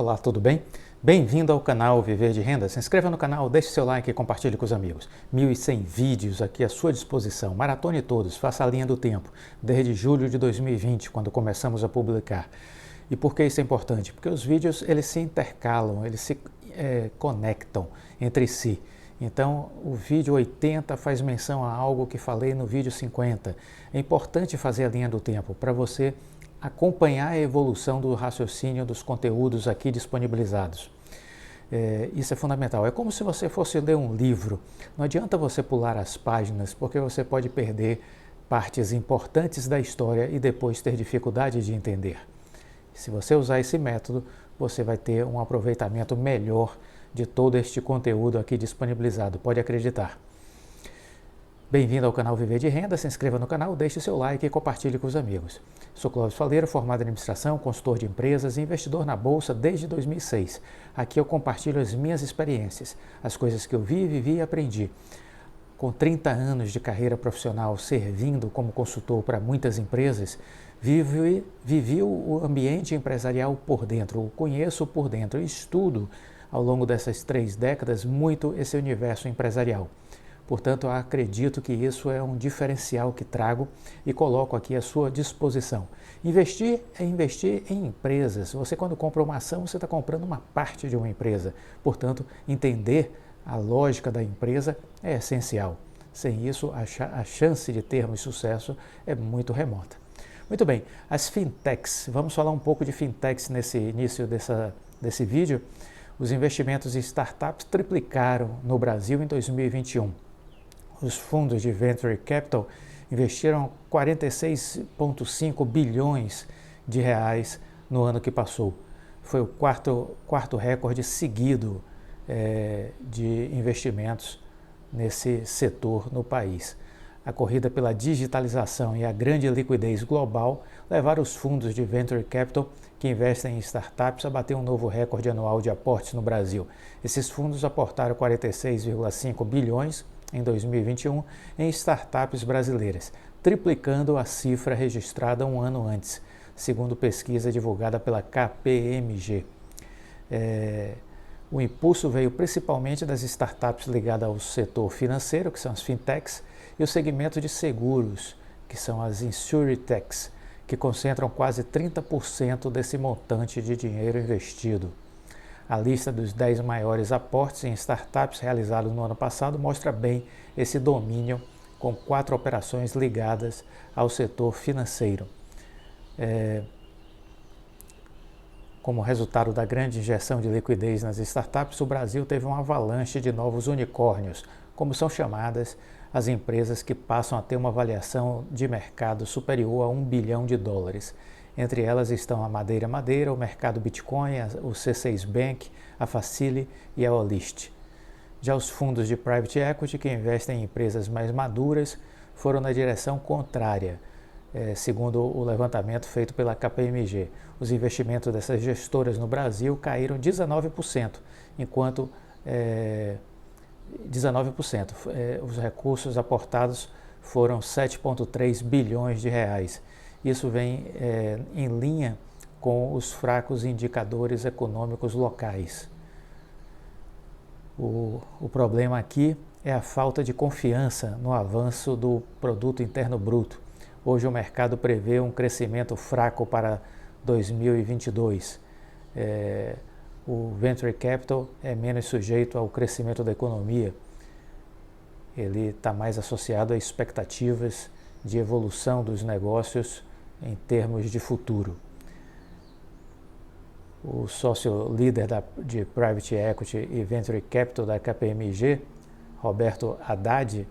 Olá, tudo bem? Bem-vindo ao canal Viver de Renda. Se inscreva no canal, deixe seu like e compartilhe com os amigos. 1.100 vídeos aqui à sua disposição. Maratone todos, faça a linha do tempo, desde julho de 2020, quando começamos a publicar. E por que isso é importante? Porque os vídeos eles se intercalam, eles se conectam entre si. Então, o vídeo 80 faz menção a algo que falei no vídeo 50. É importante fazer a linha do tempo para você acompanhar a evolução do raciocínio dos conteúdos aqui disponibilizados. Isso é fundamental. É como se você fosse ler um livro. Não adianta você pular as páginas, porque você pode perder partes importantes da história e depois ter dificuldade de entender. Se você usar esse método, você vai ter um aproveitamento melhor de todo este conteúdo aqui disponibilizado, pode acreditar. Bem-vindo ao canal Viver de Renda, se inscreva no canal, deixe seu like e compartilhe com os amigos. Sou Clóvis Faleiro, formado em administração, consultor de empresas e investidor na Bolsa desde 2006. Aqui eu compartilho as minhas experiências, as coisas que eu vi, vivi e aprendi. Com 30 anos de carreira profissional servindo como consultor para muitas empresas, vivi o ambiente empresarial por dentro, o conheço por dentro e estudo ao longo dessas 3 décadas muito esse universo empresarial. Portanto, eu acredito que isso é um diferencial que trago e coloco aqui à sua disposição. Investir é investir em empresas. Você, quando compra uma ação, você está comprando uma parte de uma empresa. Portanto, entender a lógica da empresa é essencial. Sem isso, a chance de termos sucesso é muito remota. Muito bem, as fintechs. Vamos falar um pouco de fintechs nesse início desse vídeo. Os investimentos em startups triplicaram no Brasil em 2021. Os fundos de Venture Capital investiram 46,5 bilhões de reais no ano que passou. Foi o quarto recorde seguido de investimentos nesse setor no país. A corrida pela digitalização e a grande liquidez global levaram os fundos de Venture Capital que investem em startups a bater um novo recorde anual de aportes no Brasil. Esses fundos aportaram 46,5 bilhões em 2021 em startups brasileiras, triplicando a cifra registrada um ano antes, segundo pesquisa divulgada pela KPMG. O impulso veio principalmente das startups ligadas ao setor financeiro, que são as fintechs, e o segmento de seguros, que são as insurtechs, que concentram quase 30% desse montante de dinheiro investido. A lista dos 10 maiores aportes em startups realizados no ano passado mostra bem esse domínio, com 4 operações ligadas ao setor financeiro. Como resultado da grande injeção de liquidez nas startups, o Brasil teve uma avalanche de novos unicórnios, como são chamadas as empresas que passam a ter uma avaliação de mercado superior a US$ 1 bilhão. Entre elas estão a Madeira, o Mercado Bitcoin, o C6 Bank, a Facile e a Olist. Já os fundos de Private Equity, que investem em empresas mais maduras, foram na direção contrária, segundo o levantamento feito pela KPMG. Os investimentos dessas gestoras no Brasil caíram 19%, enquanto 19%. Os recursos aportados foram 7,3 bilhões de reais. Isso vem em linha com os fracos indicadores econômicos locais. O problema aqui é a falta de confiança no avanço do produto interno bruto. Hoje o mercado prevê um crescimento fraco para 2022. O Venture Capital é menos sujeito ao crescimento da economia. Ele está mais associado a expectativas de evolução dos negócios em termos de futuro. O sócio líder de Private Equity e Venture Capital da KPMG, Roberto Haddad,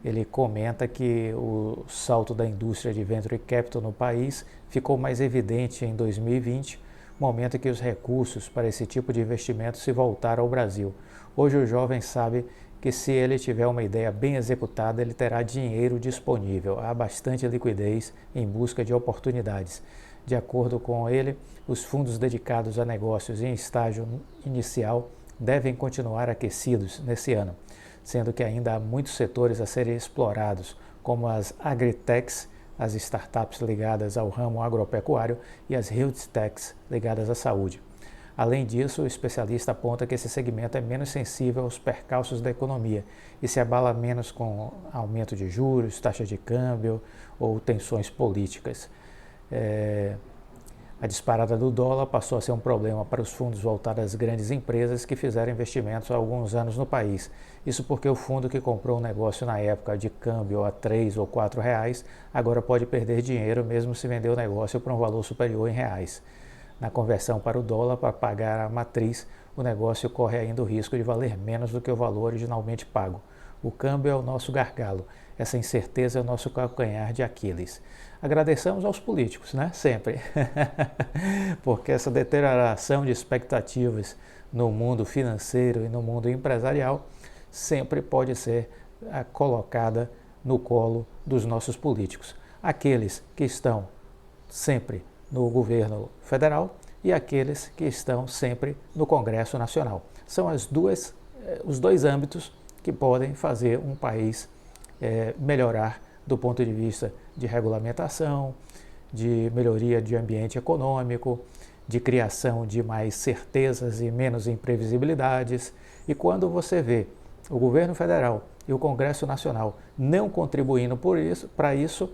ele comenta que o salto da indústria de Venture Capital no país ficou mais evidente em 2020, momento em que os recursos para esse tipo de investimento se voltaram ao Brasil. Hoje o jovem sabe que se ele tiver uma ideia bem executada, ele terá dinheiro disponível. Há bastante liquidez em busca de oportunidades. De acordo com ele, os fundos dedicados a negócios em estágio inicial devem continuar aquecidos nesse ano, sendo que ainda há muitos setores a serem explorados, como as agritechs, as startups ligadas ao ramo agropecuário e as health techs ligadas à saúde. Além disso, o especialista aponta que esse segmento é menos sensível aos percalços da economia e se abala menos com aumento de juros, taxa de câmbio ou tensões políticas. A disparada do dólar passou a ser um problema para os fundos voltados às grandes empresas que fizeram investimentos há alguns anos no país. Isso porque o fundo que comprou um negócio na época de câmbio a R$ 3 ou R$ 4 agora pode perder dinheiro mesmo se vender o negócio por um valor superior em reais. Na conversão para o dólar, para pagar a matriz, o negócio corre ainda o risco de valer menos do que o valor originalmente pago. O câmbio é o nosso gargalo, essa incerteza é o nosso calcanhar de Aquiles. Agradeçamos aos políticos, né? Sempre. Porque essa deterioração de expectativas no mundo financeiro e no mundo empresarial sempre pode ser colocada no colo dos nossos políticos. Aqueles que estão sempre no governo federal e aqueles que estão sempre no Congresso Nacional. São os dois âmbitos que podem fazer um país melhorar do ponto de vista de regulamentação, de melhoria de ambiente econômico, de criação de mais certezas e menos imprevisibilidades. E quando você vê o governo federal e o Congresso Nacional não contribuindo para isso,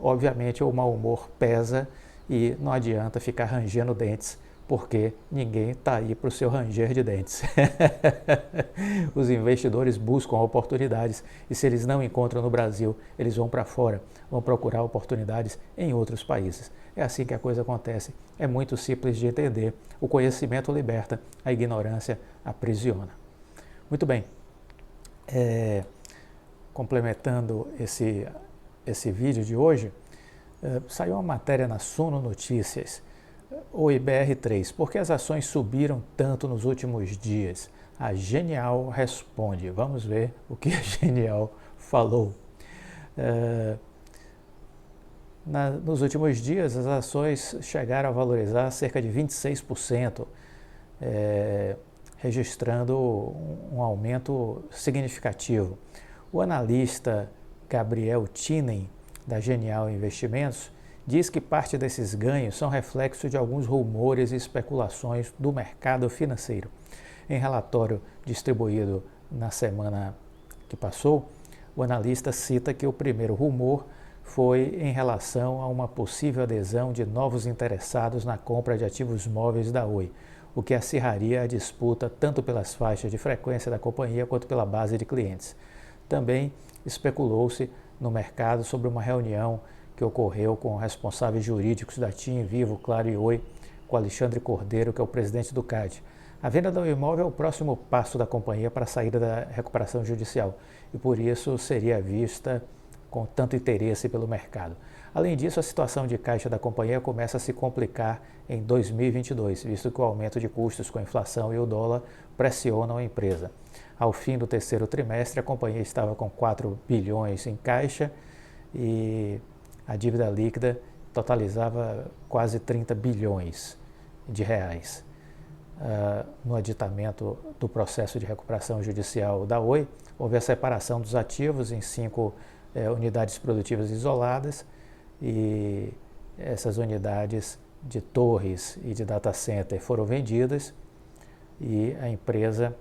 obviamente o mau humor pesa e não adianta ficar rangendo dentes, porque ninguém está aí para o seu ranger de dentes. Os investidores buscam oportunidades e se eles não encontram no Brasil, eles vão para fora, vão procurar oportunidades em outros países. É assim que a coisa acontece. É muito simples de entender. O conhecimento liberta, a ignorância aprisiona. Muito bem. Complementando esse vídeo de hoje, saiu uma matéria na Suno Notícias, o IBR3, por que as ações subiram tanto nos últimos dias? A Genial responde. Vamos ver o que a Genial falou. Nos últimos dias, as ações chegaram a valorizar cerca de 26%, registrando um aumento significativo. O analista Gabriel Tinen, da Genial Investimentos, diz que parte desses ganhos são reflexo de alguns rumores e especulações do mercado financeiro. Em relatório distribuído na semana que passou, o analista cita que o primeiro rumor foi em relação a uma possível adesão de novos interessados na compra de ativos móveis da Oi, o que acirraria a disputa tanto pelas faixas de frequência da companhia quanto pela base de clientes. Também especulou-se no mercado sobre uma reunião que ocorreu com responsáveis jurídicos da TIM, Vivo, Claro e Oi, com Alexandre Cordeiro, que é o presidente do CAD. A venda do imóvel é o próximo passo da companhia para a saída da recuperação judicial e por isso seria vista com tanto interesse pelo mercado. Além disso, a situação de caixa da companhia começa a se complicar em 2022, visto que o aumento de custos com a inflação e o dólar pressionam a empresa. Ao fim do terceiro trimestre, a companhia estava com 4 bilhões em caixa e a dívida líquida totalizava quase 30 bilhões de reais. No aditamento do processo de recuperação judicial da Oi, houve a separação dos ativos em 5 unidades produtivas isoladas e essas unidades de torres e de data center foram vendidas e a empresa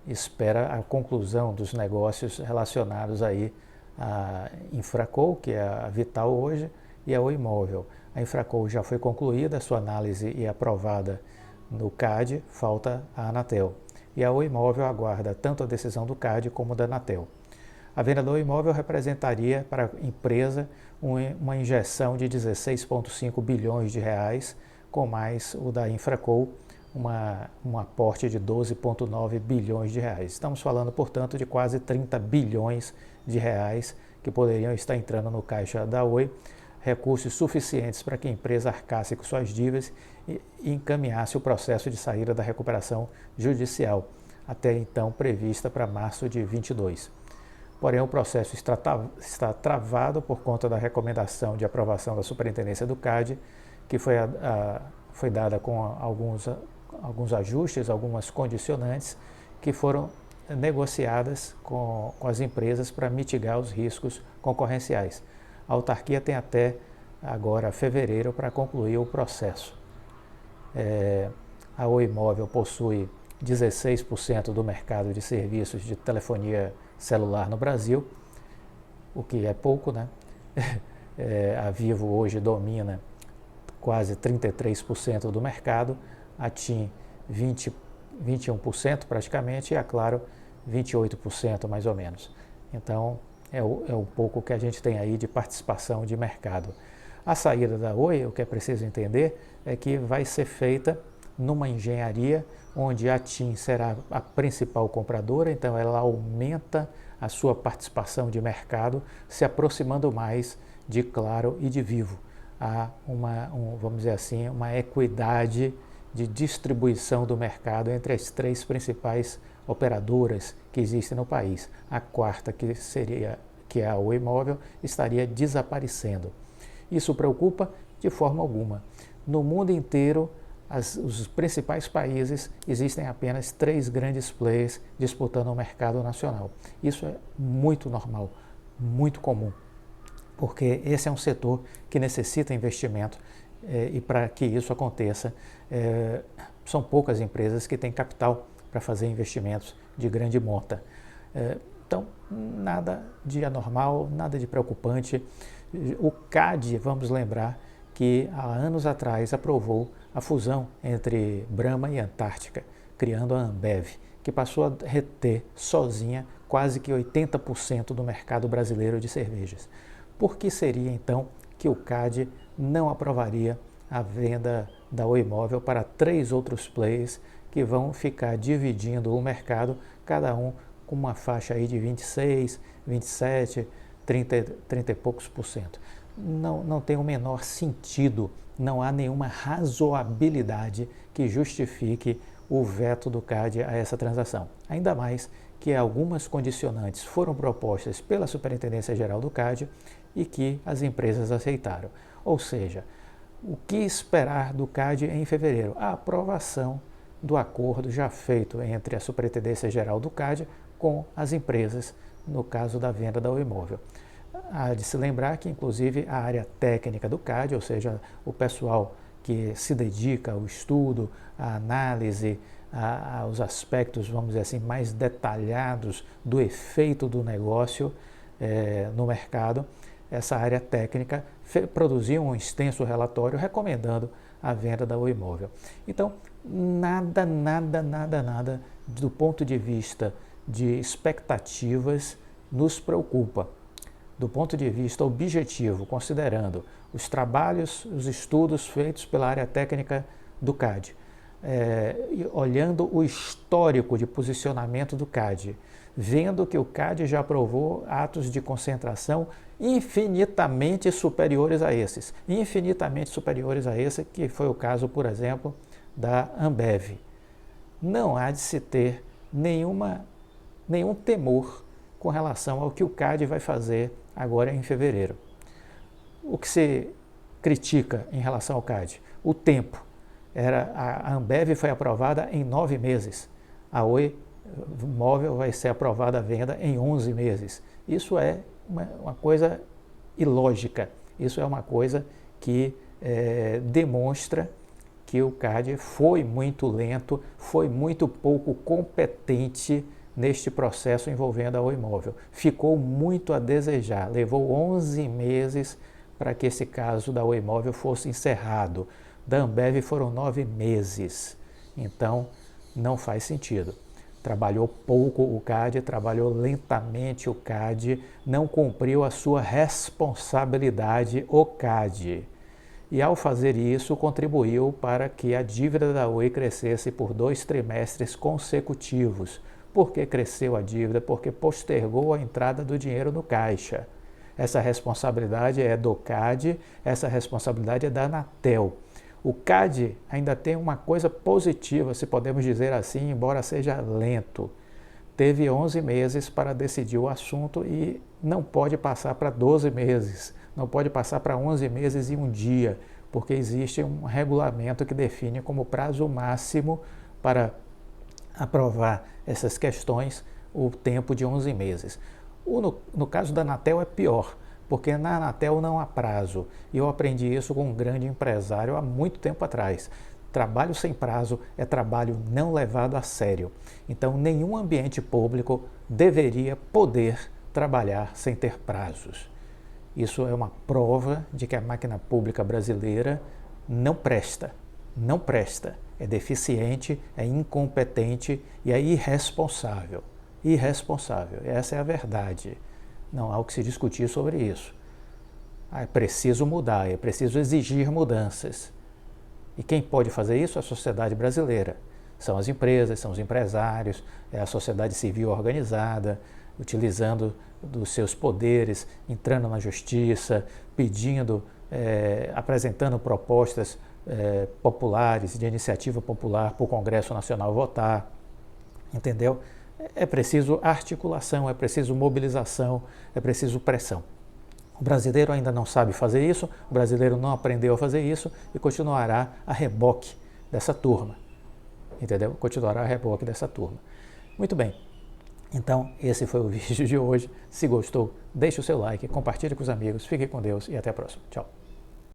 espera a conclusão dos negócios relacionados aí a Infraco, que é a Vital hoje, e a Oi Móvel. A Infraco já foi concluída, sua análise e aprovada no CAD, falta a Anatel. E a Oi Móvel aguarda tanto a decisão do CAD como da Anatel. A venda do Oi Móvel representaria para a empresa uma injeção de 16,5 bilhões de reais, com mais o da Infraco, um aporte de 12,9 bilhões de reais. Estamos falando, portanto, de quase 30 bilhões de reais que poderiam estar entrando no caixa da Oi, recursos suficientes para que a empresa arcasse com suas dívidas e encaminhasse o processo de saída da recuperação judicial, até então prevista para março de 2022. Porém, o processo está travado por conta da recomendação de aprovação da Superintendência do CAD, que foi dada com alguns ajustes, algumas condicionantes que foram negociadas com as empresas para mitigar os riscos concorrenciais. A autarquia tem até agora fevereiro para concluir o processo. a Oi Móvel possui 16% do mercado de serviços de telefonia celular no Brasil, o que é pouco, né? A Vivo hoje domina quase 33% do mercado, a TIM 21% praticamente e a Claro 28% mais ou menos. Então é o pouco que a gente tem aí de participação de mercado. A saída da Oi, o que é preciso entender é que vai ser feita numa engenharia onde a TIM será a principal compradora, então ela aumenta a sua participação de mercado, se aproximando mais de Claro e de Vivo. Há vamos dizer assim, uma equidade de distribuição do mercado entre as três principais operadoras que existem no país. A quarta, que é a Oi Móvel, estaria desaparecendo. Isso preocupa de forma alguma. No mundo inteiro, os principais países, existem apenas 3 grandes players disputando o mercado nacional. Isso é muito normal, muito comum, porque esse é um setor que necessita investimento e para que isso aconteça, são poucas empresas que têm capital para fazer investimentos de grande monta. Então, nada de anormal, nada de preocupante. O CAD, vamos lembrar, que há anos atrás aprovou a fusão entre Brahma e Antártica, criando a Ambev, que passou a reter sozinha quase que 80% do mercado brasileiro de cervejas. Por que seria então que o CAD não aprovaria a venda da Oi Móvel para 3 outros players que vão ficar dividindo o mercado, cada um com uma faixa aí de 26, 27, 30 e poucos por cento? Não tem o menor sentido, não há nenhuma razoabilidade que justifique o veto do CAD a essa transação. Ainda mais que algumas condicionantes foram propostas pela Superintendência Geral do CAD e que as empresas aceitaram. Ou seja, o que esperar do CAD em fevereiro? A aprovação do acordo já feito entre a Superintendência Geral do CAD com as empresas, no caso da venda da Oi Móvel. Há de se lembrar que, inclusive, a área técnica do CAD, ou seja, o pessoal que se dedica ao estudo, à análise, aos aspectos, vamos dizer assim, mais detalhados do efeito do negócio no mercado, essa área técnica produziu um extenso relatório recomendando a venda da Oi Móvel. Então, nada do ponto de vista de expectativas nos preocupa. Do ponto de vista objetivo, considerando os trabalhos, os estudos feitos pela área técnica do CAD, olhando o histórico de posicionamento do CAD, vendo que o CAD já aprovou atos de concentração infinitamente superiores a esse, que foi o caso, por exemplo, da Ambev. Não há de se ter nenhum temor com relação ao que o CAD vai fazer agora em fevereiro. O que se critica em relação ao CAD? O tempo. A Ambev foi aprovada em 9 meses. A Oi Móvel vai ser aprovada a venda em 11 meses. Isso é uma coisa ilógica. Isso é uma coisa que demonstra que o CAD foi muito lento, foi muito pouco competente neste processo envolvendo a Oi Móvel. Ficou muito a desejar, levou 11 meses para que esse caso da Oi Móvel fosse encerrado. Da Ambev foram 9 meses, então não faz sentido. Trabalhou pouco o CAD, trabalhou lentamente o CAD, não cumpriu a sua responsabilidade o CAD. E ao fazer isso, contribuiu para que a dívida da Oi crescesse por 2 trimestres consecutivos. Por que cresceu a dívida? Porque postergou a entrada do dinheiro no caixa. Essa responsabilidade é do CAD, essa responsabilidade é da Anatel. O CAD ainda tem uma coisa positiva, se podemos dizer assim, embora seja lento. Teve 11 meses para decidir o assunto e não pode passar para 12 meses, não pode passar para 11 meses e 1 dia, porque existe um regulamento que define como prazo máximo para aprovar essas questões o tempo de 11 meses. No caso da Anatel é pior, porque na Anatel não há prazo. E eu aprendi isso com um grande empresário há muito tempo atrás. Trabalho sem prazo é trabalho não levado a sério. Então, nenhum ambiente público deveria poder trabalhar sem ter prazos. Isso é uma prova de que a máquina pública brasileira não presta, não presta. É deficiente, é incompetente e é irresponsável. Irresponsável, essa é a verdade. Não há o que se discutir sobre isso. É preciso mudar, é preciso exigir mudanças. E quem pode fazer isso? A sociedade brasileira. São as empresas, são os empresários, é a sociedade civil organizada, utilizando dos seus poderes, entrando na justiça, pedindo, apresentando propostas populares, de iniciativa popular para o Congresso Nacional votar, entendeu? É preciso articulação, é preciso mobilização, é preciso pressão. O brasileiro ainda não sabe fazer isso, o brasileiro não aprendeu a fazer isso e continuará a reboque dessa turma, entendeu? Continuará a reboque dessa turma. Muito bem, então esse foi o vídeo de hoje. Se gostou, deixe o seu like, compartilhe com os amigos, fique com Deus e até a próxima. Tchau.